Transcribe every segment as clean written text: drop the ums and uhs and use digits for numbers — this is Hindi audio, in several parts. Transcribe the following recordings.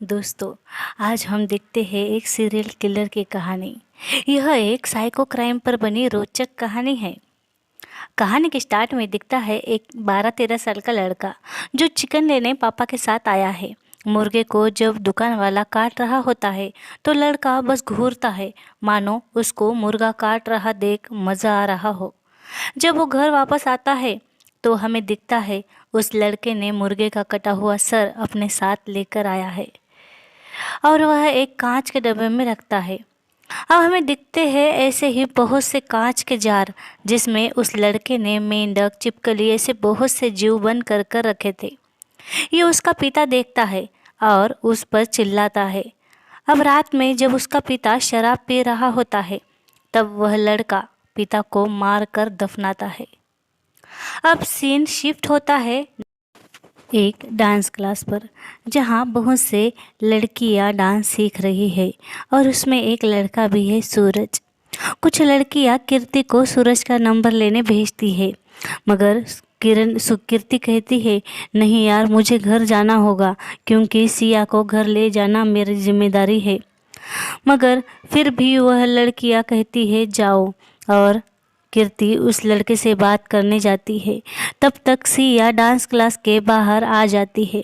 दोस्तों, आज हम देखते हैं एक सीरियल किलर की कहानी। यह एक साइको क्राइम पर बनी रोचक कहानी है। कहानी के स्टार्ट में दिखता है एक 12-13 साल का लड़का जो चिकन लेने पापा के साथ आया है। मुर्गे को जब दुकान वाला काट रहा होता है तो लड़का बस घूरता है, मानो उसको मुर्गा काट रहा देख मज़ा आ रहा हो। जब वो घर वापस आता है तो हमें दिखता है उस लड़के ने मुर्गे का कटा हुआ सर अपने साथ लेकर आया है और वह एक कांच के डब्बे में रखता है। अब हमें दिखते हैं ऐसे ही बहुत से कांच के जार जिसमें उस लड़के ने मेंढक, छिपकली ऐसे बहुत से जीव बंद कर कर रखे थे। ये उसका पिता देखता है और उस पर चिल्लाता है। अब रात में जब उसका पिता शराब पी रहा होता है तब वह लड़का पिता को मार कर दफनाता है। अब सीन शिफ्ट होता है एक डांस क्लास पर, जहाँ बहुत से लड़कियाँ डांस सीख रही है और उसमें एक लड़का भी है, सूरज। कुछ लड़कियाँ कीर्ति को सूरज का नंबर लेने भेजती है, मगर कीर्ति कहती है नहीं यार, मुझे घर जाना होगा क्योंकि सिया को घर ले जाना मेरी जिम्मेदारी है। मगर फिर भी वह लड़कियाँ कहती है जाओ, और कीर्ति उस लड़के से बात करने जाती है। तब तक सिया डांस क्लास के बाहर आ जाती है।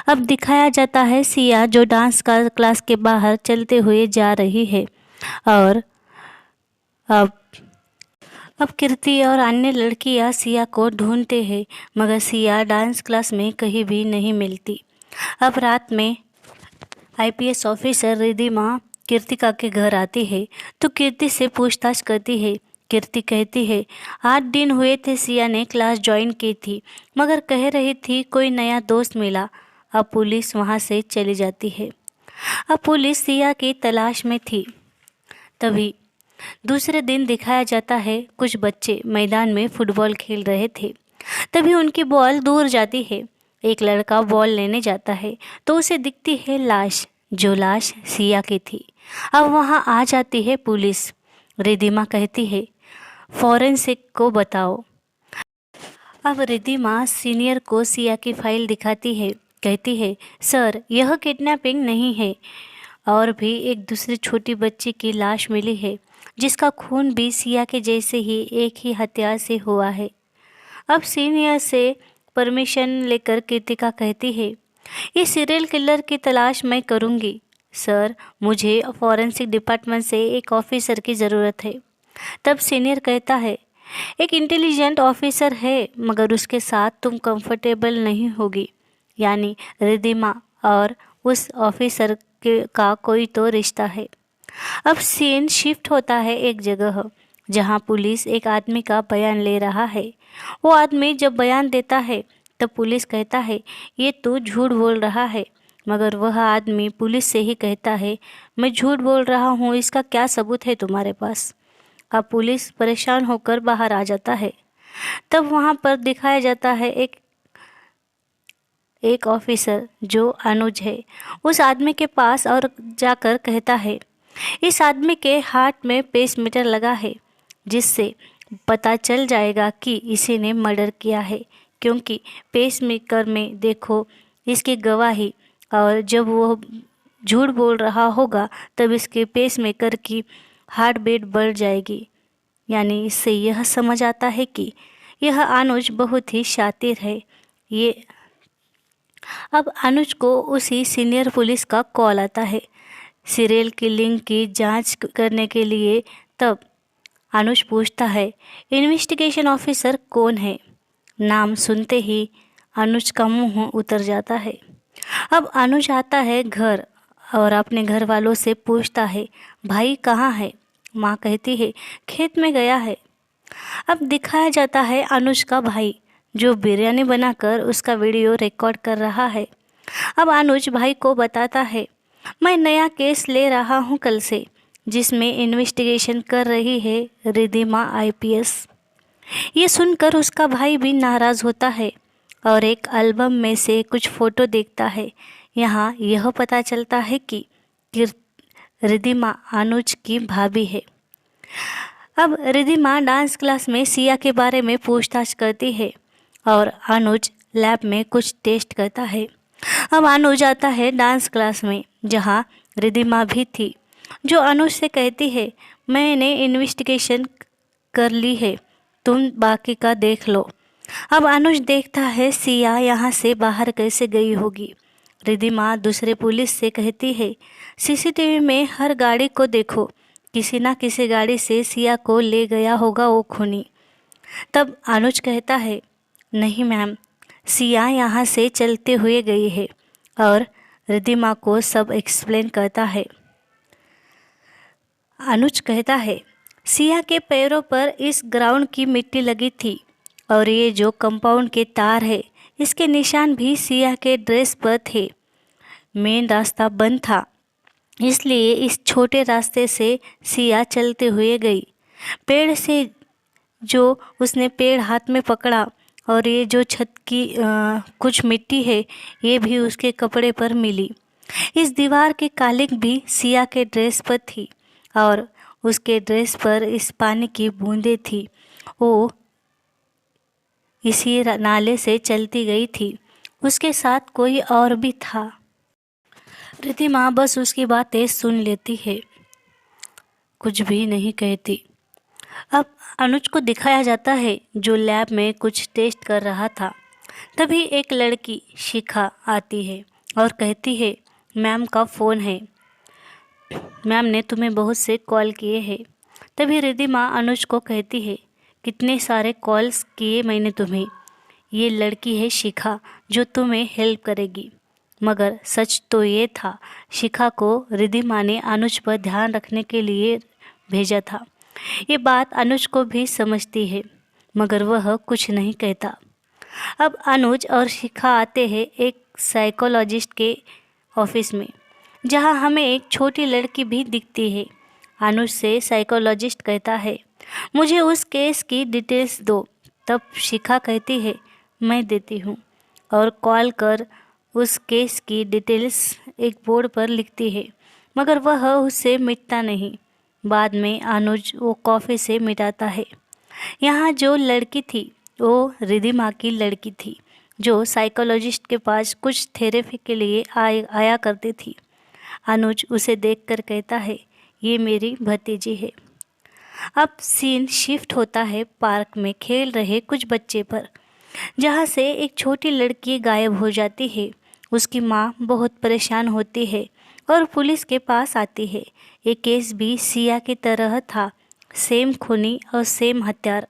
अब दिखाया जाता है सिया जो डांस का क्लास के बाहर चलते हुए जा रही है और अब अब कीर्ति और अन्य लड़कियां सिया को ढूंढते हैं, मगर सिया डांस क्लास में कहीं भी नहीं मिलती। अब रात में आईपीएस ऑफिसर रिधिमा कीर्तिका के घर आती है तो कीर्ति से पूछताछ करती है। कीर्ति कहती है 8 दिन हुए थे सिया ने क्लास ज्वाइन की थी, मगर कह रही थी कोई नया दोस्त मिला। अब पुलिस वहाँ से चली जाती है। अब पुलिस सिया की तलाश में थी। तभी दूसरे दिन दिखाया जाता है कुछ बच्चे मैदान में फुटबॉल खेल रहे थे। तभी उनकी बॉल दूर जाती है। एक लड़का बॉल लेने जाता है तो उसे दिखती है लाश, जो लाश सिया की थी। अब वहाँ आ जाती है पुलिस। रिधिमा कहती है फॉरेंसिक को बताओ। अब रिधिमा सीनियर को सिया की फाइल दिखाती है, कहती है सर यह किडनैपिंग नहीं है, और भी एक दूसरी छोटी बच्ची की लाश मिली है जिसका खून भी सिया के जैसे ही एक ही हत्या से हुआ है। अब सीनियर से परमिशन लेकर कीर्तिका कहती है ये सीरियल किलर की तलाश मैं करूँगी। सर मुझे फॉरेंसिक डिपार्टमेंट से एक ऑफिसर की ज़रूरत है। तब सीनियर कहता है एक इंटेलिजेंट ऑफिसर है, मगर उसके साथ तुम कंफर्टेबल नहीं होगी, यानी रिधिमा और उस ऑफिसर का कोई तो रिश्ता है। अब सीन शिफ्ट होता है एक जगह जहां पुलिस एक आदमी का बयान ले रहा है। वो आदमी जब बयान देता है तब पुलिस कहता है ये तू झूठ बोल रहा है, मगर वह आदमी पुलिस से ही कहता है मैं झूठ बोल रहा हूँ, इसका क्या सबूत है तुम्हारे पास। अब पुलिस परेशान होकर बाहर आ जाता है। तब वहाँ पर दिखाया जाता है एक ऑफिसर जो अनुज है, उस आदमी के पास और जाकर कहता है इस आदमी के हार्ट में पेसमीटर लगा है, जिससे पता चल जाएगा कि इसी ने मर्डर किया है, क्योंकि पेसमेकर में देखो इसकी गवाही, और जब वो झूठ बोल रहा होगा तब इसके पेसमेकर की हार्ट बीट बढ़ जाएगी। यानी इससे यह समझ आता है कि यह अनुज बहुत ही शातिर है। ये अब अनुज को उसी सीनियर पुलिस का कॉल आता है सीरियल किलिंग की जांच करने के लिए। तब अनुज पूछता है इन्वेस्टिगेशन ऑफिसर कौन है। नाम सुनते ही अनुज का मुंह उतर जाता है। अब अनुज आता है घर और अपने घर वालों से पूछता है भाई कहाँ है। माँ कहती है खेत में गया है। अब दिखाया जाता है अनुज का भाई जो बिरयानी बनाकर उसका वीडियो रिकॉर्ड कर रहा है। अब अनुज भाई को बताता है मैं नया केस ले रहा हूँ कल से, जिसमें इन्वेस्टिगेशन कर रही है रिधिमा आईपीएस। ये सुनकर उसका भाई भी नाराज़ होता है और एक एल्बम में से कुछ फ़ोटो देखता है। यहाँ यह पता चलता है कि रिधिमा अनुज की भाभी है। अब रिधिमा डांस क्लास में सिया के बारे में पूछताछ करती है और अनुज लैब में कुछ टेस्ट करता है। अब अनुज आता है डांस क्लास में, जहाँ रिद्धिमा भी थी, जो अनुज से कहती है, मैंने इन्वेस्टिगेशन कर ली है, तुम बाकी का देख लो। अब अनुज देखता है सिया यहाँ से बाहर कैसे गई होगी। रिद्धिमा दूसरे पुलिस से कहती है, सीसीटीवी में हर गाड़ी को देखो, किसी ना किसी गाड़ी से सिया को ले गया होगा वो खूनी। तब अनुज कहता है, नहीं मैम, सिया यहाँ से चलते हुए गई है, और रिद्धिमा को सब एक्सप्लेन करता है। अनुज कहता है, सिया के पैरों पर इस ग्राउंड की मिट्टी लगी थी, और ये जो कंपाउंड के तार है, इसके निशान भी सिया के ड्रेस पर थे। मेन रास्ता बंद था, इसलिए इस छोटे रास्ते से सिया चलते हुए गई। पेड़ से जो उसने पेड़ हाथ में पकड़ा, और ये जो छत की कुछ मिट्टी है, ये भी उसके कपड़े पर मिली। इस दीवार की कालिक भी सिया के ड्रेस पर थी, और उसके ड्रेस पर इस पानी की बूंदें थी। वो इसी नाले से चलती गई थी। उसके साथ कोई और भी था। रिद्धिमा बस उसकी बातें सुन लेती है, कुछ भी नहीं कहती। अब अनुज को दिखाया जाता है, जो लैब में कुछ टेस्ट कर रहा था। तभी एक लड़की शिखा आती है और कहती है, मैम का फ़ोन है, मैम ने तुम्हें बहुत से कॉल किए हैं। तभी रिद्धिमा अनुज को कहती है, कितने सारे कॉल्स किए मैंने तुम्हें, ये लड़की है शिखा, जो तुम्हें हेल्प करेगी। मगर सच तो ये था, शिखा को रिद्धिमा ने अनुज पर ध्यान रखने के लिए भेजा था। ये बात अनुज को भी समझती है, मगर वह कुछ नहीं कहता। अब अनुज और शिखा आते हैं एक साइकोलॉजिस्ट के ऑफिस में, जहां हमें एक छोटी लड़की भी दिखती है। अनुज से साइकोलॉजिस्ट कहता है, मुझे उस केस की डिटेल्स दो। तब शिखा कहती है, मैं देती हूँ, और कॉल कर उस केस की डिटेल्स एक बोर्ड पर लिखती है, मगर वह उससे मिटता नहीं। बाद में अनुज वो कॉफ़ी से मिटाता है। यहाँ जो लड़की थी वो रिद्धिमा की लड़की थी, जो साइकोलॉजिस्ट के पास कुछ थेरेपी के लिए आया करती थी। अनुज उसे देखकर कहता है, ये मेरी भतीजी है। अब सीन शिफ्ट होता है पार्क में खेल रहे कुछ बच्चे पर, जहाँ से एक छोटी लड़की गायब हो जाती है। उसकी माँ बहुत परेशान होती है और पुलिस के पास आती है। ये केस भी सिया की तरह था, सेम खूनी और सेम हत्यार।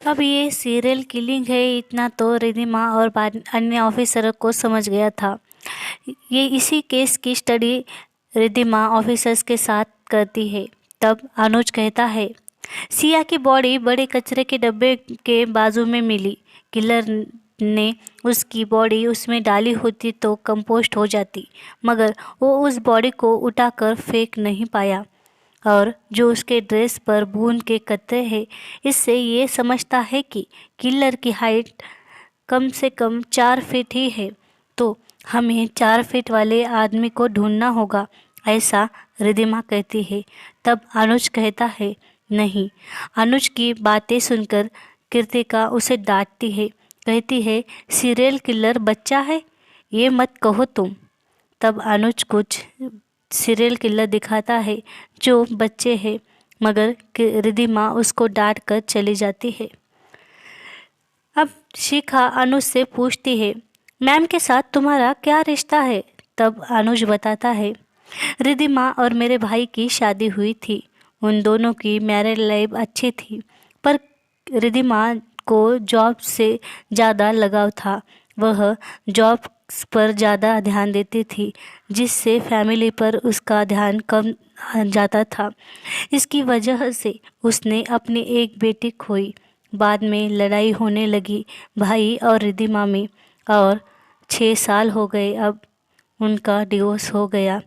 अब ये सीरियल किलिंग है, इतना तो रिद्धिमा और अन्य ऑफिसरों को समझ गया था। ये इसी केस की स्टडी रिद्धिमा ऑफिसर्स के साथ करती है। तब अनुज कहता है, सिया की बॉडी बड़े कचरे के डब्बे के बाजू में मिली। किलर ने उसकी बॉडी उसमें डाली होती तो कंपोस्ट हो जाती, मगर वो उस बॉडी को उठाकर फेंक नहीं पाया। और जो उसके ड्रेस पर बूंद के कतरे हैं, इससे ये समझता है कि किलर की हाइट कम से कम 4 फीट ही है, तो हमें 4 फीट वाले आदमी को ढूंढना होगा, ऐसा रिद्धिमा कहती है। तब अनुज कहता है, नहीं। अनुज की बातें सुनकर कृतिका उसे डांटती है, कहती है, सीरियल किलर बच्चा है, ये मत कहो तुम। तब अनुज कुछ सीरियल किलर दिखाता है जो बच्चे हैं, मगर रिद्धिमा उसको डांट कर चली जाती है। अब शिखा अनुज से पूछती है, मैम के साथ तुम्हारा क्या रिश्ता है? तब अनुज बताता है, रिद्धिमा और मेरे भाई की शादी हुई थी। उन दोनों की मैरिड लाइफ अच्छी थी, पर रिद्धिमा को जॉब से ज़्यादा लगाव था। वह जॉब पर ज़्यादा ध्यान देती थी, जिससे फैमिली पर उसका ध्यान कम जाता था। इसकी वजह से उसने अपनी एक बेटी खोई। बाद में लड़ाई होने लगी भाई और रिद्धिमा में, और 6 साल हो गए, अब उनका डिवोर्स हो गया।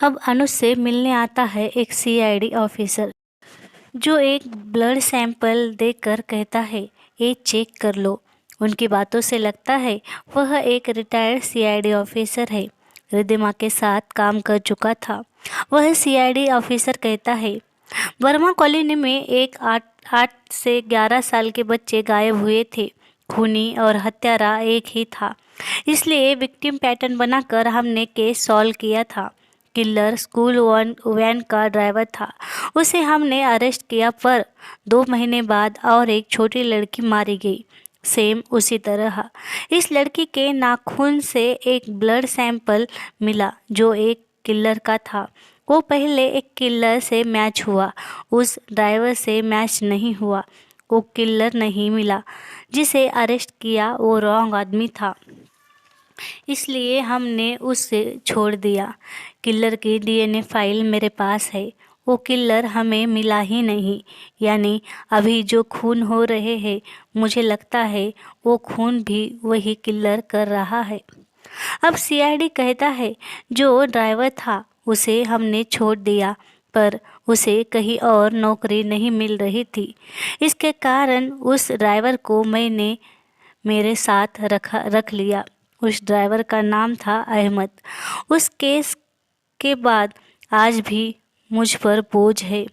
अब अनुज से मिलने आता है एक सीआईडी ऑफिसर, जो एक ब्लड सैंपल देखकर कहता है, ये चेक कर लो। उनकी बातों से लगता है वह एक रिटायर्ड सीआईडी ऑफिसर है, रिद्धिमा के साथ काम कर चुका था। वह सीआईडी ऑफिसर कहता है, वर्मा कॉलोनी में एक 8 से 11 साल के बच्चे गायब हुए थे। खूनी और हत्यारा एक ही था, इसलिए विक्टिम पैटर्न बनाकर हमने केस सॉल्व किया था। किलर स्कूल वैन का ड्राइवर था। उसे हमने अरेस्ट किया, पर 2 महीने बाद और एक छोटी लड़की मारी गई, सेम उसी तरह। इस लड़की के नाखून से एक ब्लड सैंपल मिला जो एक किलर का था। वो पहले एक किलर से मैच हुआ, उस ड्राइवर से मैच नहीं हुआ। वो किलर नहीं मिला। जिसे अरेस्ट किया वो रॉन्ग आदमी था, इसलिए हमने उसे छोड़ दिया। किलर की डीएनए फाइल मेरे पास है। वो किलर हमें मिला ही नहीं। यानी अभी जो खून हो रहे हैं, मुझे लगता है वो खून भी वही किलर कर रहा है। अब सीआईडी कहता है जो ड्राइवर था उसे हमने छोड़ दिया, पर उसे कहीं और नौकरी नहीं मिल रही थी। इसके कारण उस ड्राइवर को मैंने मेरे साथ रख लिया। उस ड्राइवर का नाम था अहमद। उस केस के बाद आज भी मुझ पर बोझ है।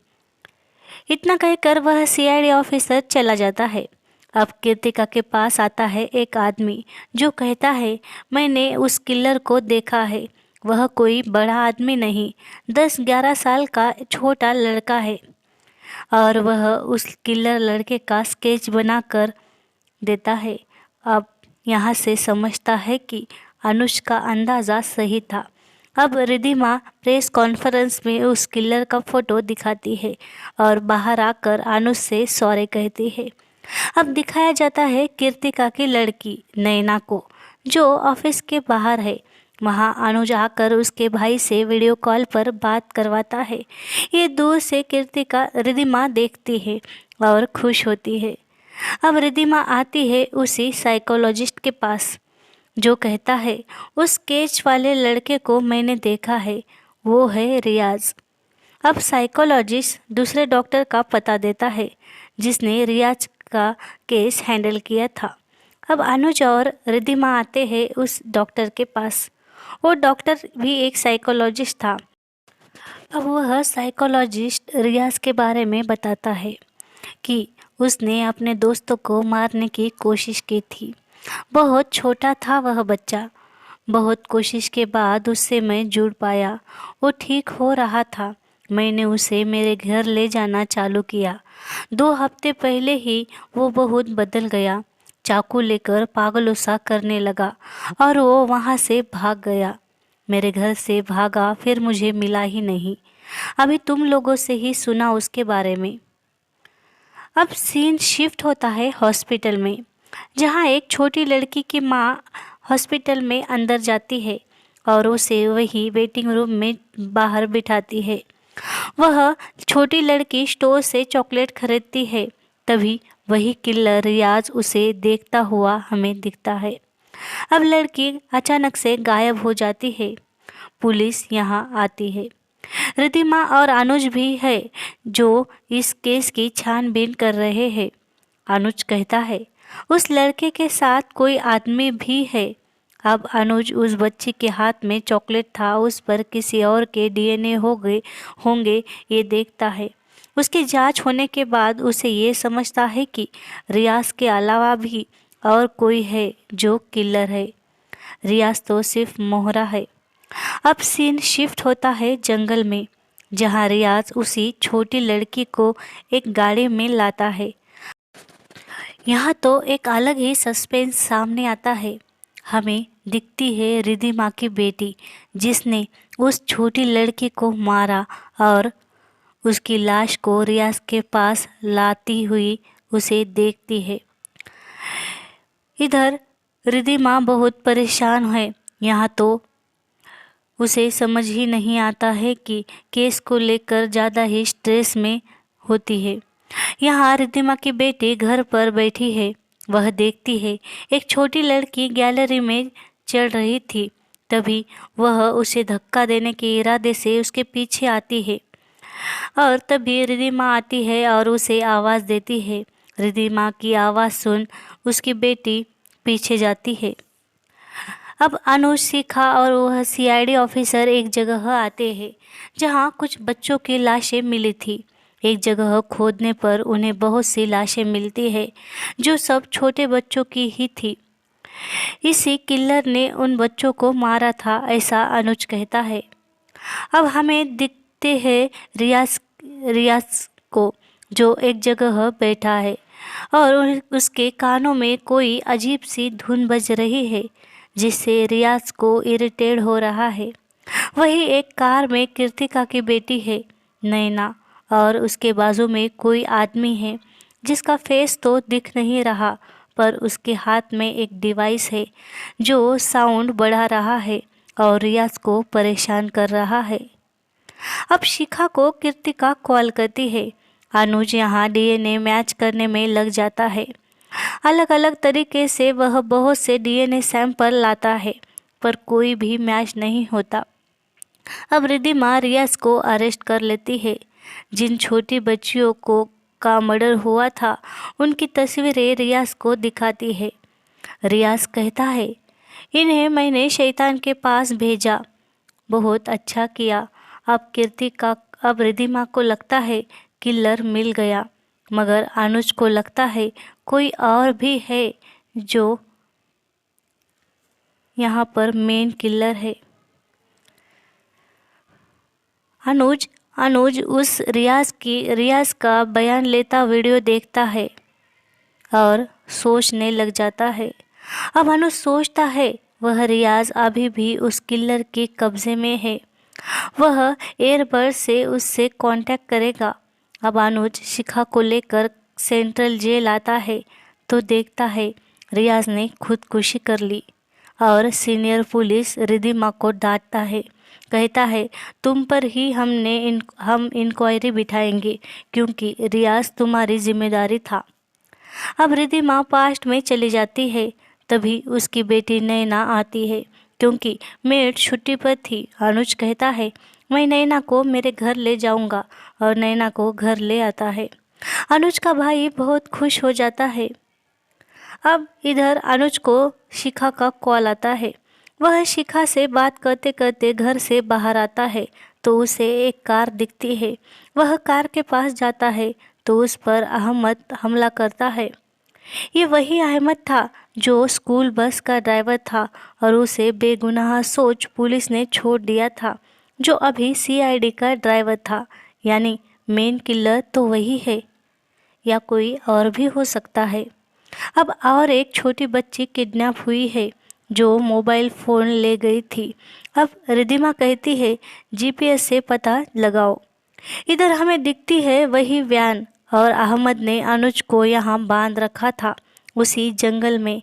इतना कहकर वह सीआईडी ऑफिसर चला जाता है। अब कृतिका के पास आता है एक आदमी जो कहता है, मैंने उस किलर को देखा है। वह कोई बड़ा आदमी नहीं, 10-11 साल का छोटा लड़का है। और वह उस किलर लड़के का स्केच बना कर देता है। अब यहाँ से समझता है कि अनुज का अंदाज़ा सही था। अब रिद्धिमा प्रेस कॉन्फ्रेंस में उस किलर का फोटो दिखाती है और बाहर आकर अनुज से सॉरी कहती है। अब दिखाया जाता है कृतिका की लड़की नैना को, जो ऑफिस के बाहर है। वहाँ अनुज आकर उसके भाई से वीडियो कॉल पर बात करवाता है। ये दूर से कृतिका रिद्धिमा देखती है और खुश होती है। अब रिद्धिमा आती है उसी साइकोलॉजिस्ट के पास, जो कहता है उस केस वाले लड़के को मैंने देखा है, वो है रियाज। अब साइकोलॉजिस्ट दूसरे डॉक्टर का पता देता है जिसने रियाज का केस हैंडल किया था। अब अनुज और रिद्धिमा आते हैं उस डॉक्टर के पास। वो डॉक्टर भी एक साइकोलॉजिस्ट था। अब वह साइकोलॉजिस्ट रियाज के बारे में बताता है कि उसने अपने दोस्तों को मारने की कोशिश की थी। बहुत छोटा था वह बच्चा। बहुत कोशिश के बाद उससे मैं जुड़ पाया। वो ठीक हो रहा था। मैंने उसे मेरे घर ले जाना चालू किया। 2 हफ्ते पहले ही वो बहुत बदल गया। चाकू लेकर पागलों सा करने लगा और वो वहाँ से भाग गया। मेरे घर से भागा, फिर मुझे मिला ही नहीं। अभी तुम लोगों से ही सुना उसके बारे में। अब सीन शिफ्ट होता है हॉस्पिटल में, जहाँ एक छोटी लड़की की माँ हॉस्पिटल में अंदर जाती है और उसे वही वेटिंग रूम में बाहर बिठाती है। वह छोटी लड़की स्टोर से चॉकलेट खरीदती है। तभी वही किलर रियाज उसे देखता हुआ हमें दिखता है। अब लड़की अचानक से गायब हो जाती है। पुलिस यहाँ आती है। रिद्धिमा और अनुज भी है जो इस केस की छानबीन कर रहे हैं। अनुज कहता है उस लड़के के साथ कोई आदमी भी है। अब अनुज उस बच्ची के हाथ में चॉकलेट था, उस पर किसी और के डीएनए हो गए होंगे ये देखता है। उसकी जांच होने के बाद उसे ये समझता है कि रियाज के अलावा भी और कोई है जो किलर है। रियाज तो सिर्फ मोहरा है। अब सीन शिफ्ट होता है जंगल में, जहाँ रियाज उसी छोटी लड़की को एक गाड़ी में लाता है। यहाँ तो एक अलग ही सस्पेंस सामने आता है। हमें दिखती है रिद्धिमा की बेटी, जिसने उस छोटी लड़की को मारा और उसकी लाश को रियाज के पास लाती हुई उसे देखती है। इधर रिद्धिमा बहुत परेशान है। यहाँ तो उसे समझ ही नहीं आता है कि केस को लेकर ज़्यादा ही स्ट्रेस में होती है। यहाँ रिद्धिमा की बेटी घर पर बैठी है। वह देखती है एक छोटी लड़की गैलरी में चल रही थी। तभी वह उसे धक्का देने के इरादे से उसके पीछे आती है और तभी रिद्धिमा आती है और उसे आवाज़ देती है। रिद्धिमा की आवाज़ सुन उसकी बेटी पीछे जाती है। अब अनुज, शिखा और वह सीआईडी ऑफिसर एक जगह आते हैं जहां कुछ बच्चों की लाशें मिली थी। एक जगह खोदने पर उन्हें बहुत सी लाशें मिलती है जो सब छोटे बच्चों की ही थी। इसी किलर ने उन बच्चों को मारा था, ऐसा अनुज कहता है। अब हमें दिखते हैं रियाज रियाज को, जो एक जगह बैठा है और उसके कानों में कोई अजीब सी धुन बज रही है जिससे रियाज को इरिटेट हो रहा है। वही एक कार में कृतिका की बेटी है नैना, और उसके बाजू में कोई आदमी है जिसका फेस तो दिख नहीं रहा, पर उसके हाथ में एक डिवाइस है जो साउंड बढ़ा रहा है और रियाज को परेशान कर रहा है। अब शिखा को कृतिका कॉल करती है। अनुज यहाँ डीएनए मैच करने में लग जाता है। अलग अलग तरीके से वह बहुत से डीएनए सैंपल लाता है, पर कोई भी मैच नहीं होता। अब रिद्धिमा रियाज को अरेस्ट कर लेती है। जिन छोटी बच्चियों को का मर्डर हुआ था उनकी तस्वीरें रियाज को दिखाती है। रियाज कहता है, इन्हें मैंने शैतान के पास भेजा, बहुत अच्छा किया। अब रिद्धिमा को लगता है किलर मिल गया, मगर अनुज को लगता है कोई और भी है जो यहाँ पर मेन किलर है। अनुज अनुज उस रियाज का बयान लेता वीडियो देखता है और सोचने लग जाता है। अब अनुज सोचता है वह रियाज अभी भी उस किलर के कब्जे में है। वह एयरबड से उससे कांटेक्ट करेगा। अब अनुज शिखा को लेकर सेंट्रल जेल आता है तो देखता है रियाज ने खुदकुशी कर ली और सीनियर पुलिस रिद्धिमा को डांटता है। कहता है, तुम पर ही हम इंक्वायरी बिठाएंगे क्योंकि रियाज तुम्हारी जिम्मेदारी था। अब रिद्धिमा पास्ट में चली जाती है। तभी उसकी बेटी नैना आती है क्योंकि मेड छुट्टी पर थी। अनुज कहता है, मैं नैना को मेरे घर ले जाऊंगा, और नैना को घर ले आता है। अनुज का भाई बहुत खुश हो जाता है। अब इधर अनुज को शिखा का कॉल आता है। वह शिखा से बात करते करते घर से बाहर आता है तो उसे एक कार दिखती है। वह कार के पास जाता है तो उस पर अहमद हमला करता है। ये वही अहमद था जो स्कूल बस का ड्राइवर था और उसे बेगुनाह सोच पुलिस ने छोड़ दिया था, जो अभी सीआईडी का ड्राइवर था। यानी मेन किलर तो वही है या कोई और भी हो सकता है। अब और एक छोटी बच्ची किडनैप हुई है जो मोबाइल फ़ोन ले गई थी। अब रिद्धिमा कहती है, जीपीएस से पता लगाओ। इधर हमें दिखती है वही वैन, और अहमद ने अनुज को यहाँ बांध रखा था उसी जंगल में।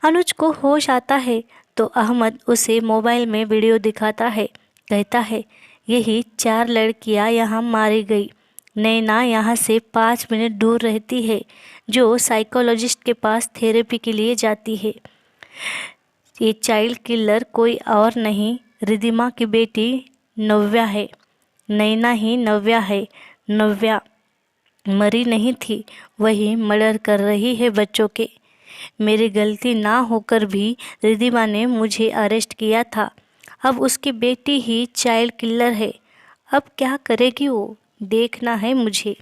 अनुज को होश आता है तो अहमद उसे मोबाइल में वीडियो दिखाता है। कहता है, यही 4 लड़कियाँ यहाँ मारी गई। नैना यहाँ से 5 मिनट दूर रहती है, जो साइकोलॉजिस्ट के पास थेरेपी के लिए जाती है। ये चाइल्ड किलर कोई और नहीं, रिद्धिमा की बेटी नव्या है। नैना ही नव्या है। नव्या मरी नहीं थी, वही मर्डर कर रही है बच्चों के। मेरी गलती ना होकर भी रिद्धिमा ने मुझे अरेस्ट किया था। अब उसकी बेटी ही चाइल्ड किलर है। अब क्या करेगी वो, देखना है मुझे।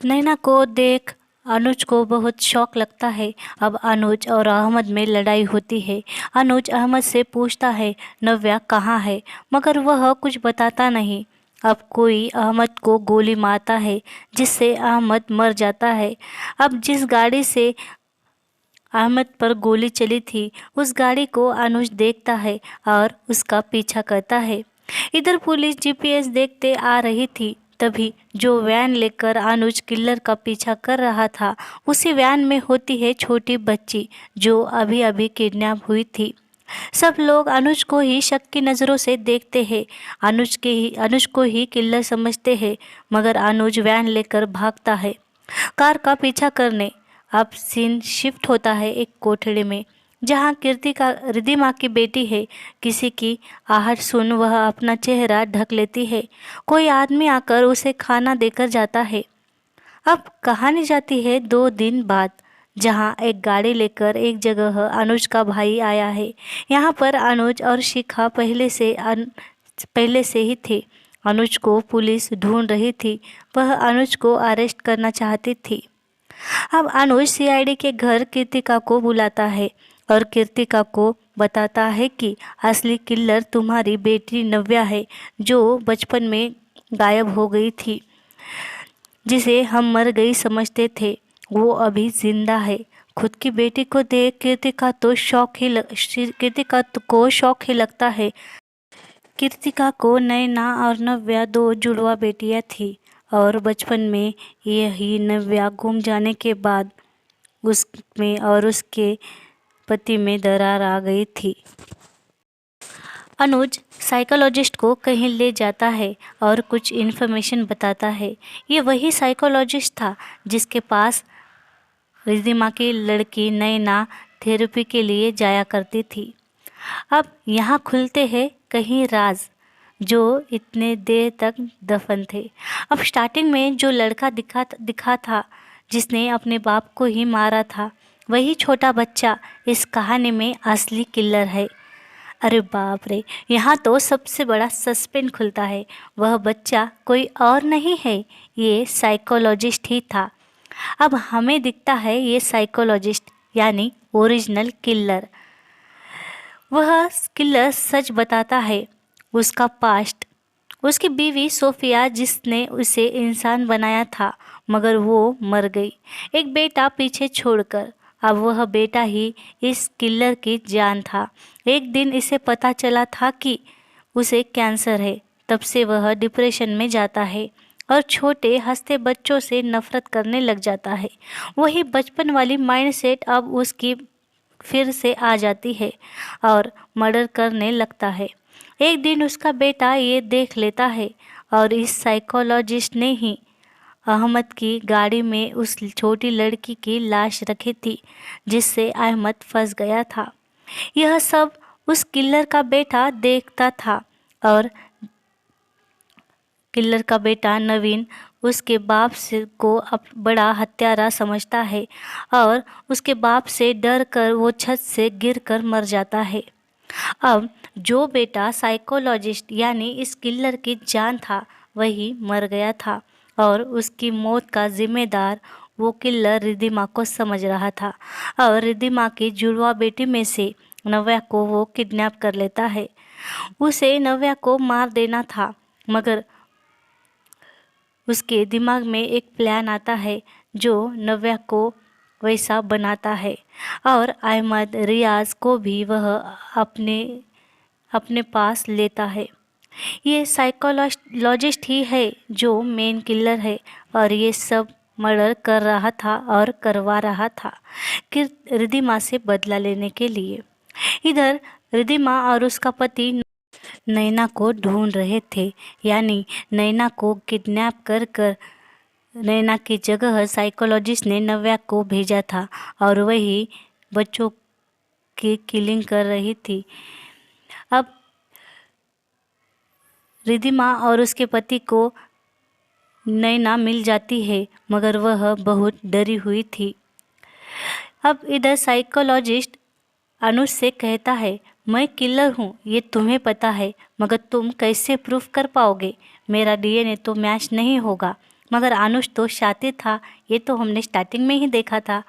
नैना को देख अनुज को बहुत शौक लगता है। अब अनुज और अहमद में लड़ाई होती है। अनुज अहमद से पूछता है, नव्या कहाँ है, मगर वह कुछ बताता नहीं। अब कोई अहमद को गोली मारता है जिससे अहमद मर जाता है। अब जिस गाड़ी से अहमद पर गोली चली थी उस गाड़ी को अनुज देखता है और उसका पीछा करता है। इधर पुलिस जीपीएस देखते आ रही थी। तभी जो वैन लेकर अनुज किलर का पीछा कर रहा था, उसी वैन में होती है छोटी बच्ची जो अभी अभी किडनैप हुई थी। सब लोग अनुज को ही शक की नज़रों से देखते हैं। अनुज को ही किलर समझते हैं, मगर अनुज वैन लेकर भागता है कार का पीछा करने। अब सीन शिफ्ट होता है एक कोठड़ी में जहाँ रिद्धिमा की बेटी है। किसी की आहट सुन वह अपना चेहरा ढक लेती है। कोई आदमी आकर उसे खाना देकर जाता है। अब कहानी जाती है 2 दिन बाद, जहाँ एक गाड़ी लेकर एक जगह अनुज का भाई आया है। यहाँ पर अनुज और शिखा पहले से ही थे। अनुज को पुलिस ढूंढ रही थी। वह अनुज को अरेस्ट करना चाहती थी। अब अनुज सीआईडी के घर कृतिका को बुलाता है और कृतिका को बताता है कि असली किलर तुम्हारी बेटी नव्या है, जो बचपन में गायब हो गई थी, जिसे हम मर गई समझते थे। वो अभी जिंदा है। खुद की बेटी को देख कृतिका को शौक ही लगता है। कृतिका को नैना और नव्या 2 जुड़वा बेटियां थी और बचपन में यही नव्या गुम जाने के बाद उसमें और उसके पति में दरार आ गई थी। अनुज साइकोलॉजिस्ट को कहीं ले जाता है और कुछ इन्फॉर्मेशन बताता है। ये वही साइकोलॉजिस्ट था जिसके पास रिद्धिमा की लड़की नैना थेरेपी के लिए जाया करती थी। अब यहाँ खुलते हैं कहीं राज जो इतने देर तक दफन थे। अब स्टार्टिंग में जो लड़का दिखा था जिसने अपने बाप को ही मारा था, वही छोटा बच्चा इस कहानी में असली किलर है। अरे बाप रे, यहाँ तो सबसे बड़ा सस्पेंस खुलता है। वह बच्चा कोई और नहीं है, ये साइकोलॉजिस्ट ही था। अब हमें दिखता है ये साइकोलॉजिस्ट यानी ओरिजिनल किलर। वह किलर सच बताता है। उसका पास्ट, उसकी बीवी सोफिया जिसने उसे इंसान बनाया था मगर वो मर गई, एक बेटा पीछे छोड़कर। अब वह बेटा ही इस किलर की जान था। एक दिन इसे पता चला था कि उसे कैंसर है। तब से वह डिप्रेशन में जाता है और छोटे हंसते बच्चों से नफरत करने लग जाता है। वही बचपन वाली माइंडसेट अब उसकी फिर से आ जाती है और मर्डर करने लगता है। एक दिन उसका बेटा ये देख लेता है और इस साइकोलॉजिस्ट ने ही अहमद की गाड़ी में उस छोटी लड़की की लाश रखी थी जिससे अहमद फंस गया था। यह सब उस किलर का बेटा देखता था और किलर का बेटा नवीन उसके बाप से को बड़ा हत्यारा समझता है और उसके बाप से डर कर वो छत से गिरकर मर जाता है। अब जो बेटा साइकोलॉजिस्ट यानी इस किलर की जान था वही मर गया था और उसकी मौत का जिम्मेदार वो किलर रिद्धिमा को समझ रहा था और रिद्धिमा की जुड़वा बेटी में से नव्या को वो किडनैप कर लेता है। उसे नव्या को मार देना था मगर उसके दिमाग में एक प्लान आता है जो नव्या को वैसा बनाता है और अहमद रियाज को भी वह अपने पास लेता है। ये साइकोलॉजिस्ट ही है जो मेन किलर है और ये सब मर्डर कर रहा था और करवा रहा था कि रिद्धिमा से बदला लेने के लिए। इधर रिद्धिमा और उसका पति नैना को ढूंढ रहे थे, यानी नैना को किडनैप कर नैना की जगह साइकोलॉजिस्ट ने नव्या को भेजा था और वही बच्चों की किलिंग कर रही थी। अब रिद्धिमा और उसके पति को नैना मिल जाती है मगर वह बहुत डरी हुई थी। अब इधर साइकोलॉजिस्ट अनुज से कहता है, मैं किलर हूँ ये तुम्हें पता है मगर तुम कैसे प्रूफ कर पाओगे? मेरा डीएनए तो मैच नहीं होगा। मगर अनुज तो शातिर था, ये तो हमने स्टार्टिंग में ही देखा था।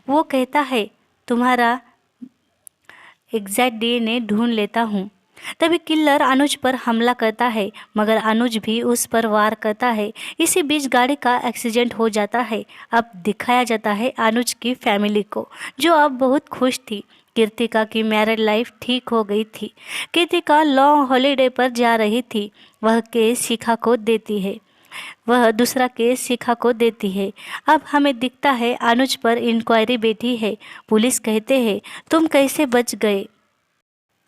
वो कहता है तुम्हारा एग्जैक्ट डीएनए ढूंढ लेता हूँ। तभी किलर अनुज पर हमला करता है मगर अनुज भी उस पर वार करता है। इसी बीच गाड़ी का एक्सीडेंट हो जाता है। अब दिखाया जाता है अनुज की फैमिली को जो अब बहुत खुश थी। कृतिका की मैरिड लाइफ ठीक हो गई थी। कृतिका लॉन्ग हॉलीडे पर जा रही थी। वह केस शिखा को देती है, वह दूसरा केस शिखा को देती है। अब हमें दिखता है अनुज पर इंक्वायरी बैठी है। पुलिस कहते हैं तुम कैसे बच गए?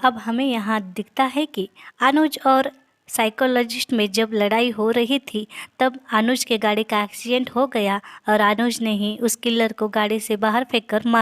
अब हमें यहाँ दिखता है कि अनुज और साइकोलॉजिस्ट में जब लड़ाई हो रही थी तब अनुज के गाड़ी का एक्सीडेंट हो गया और अनुज ने ही उस किलर को गाड़ी से बाहर फेंक कर मार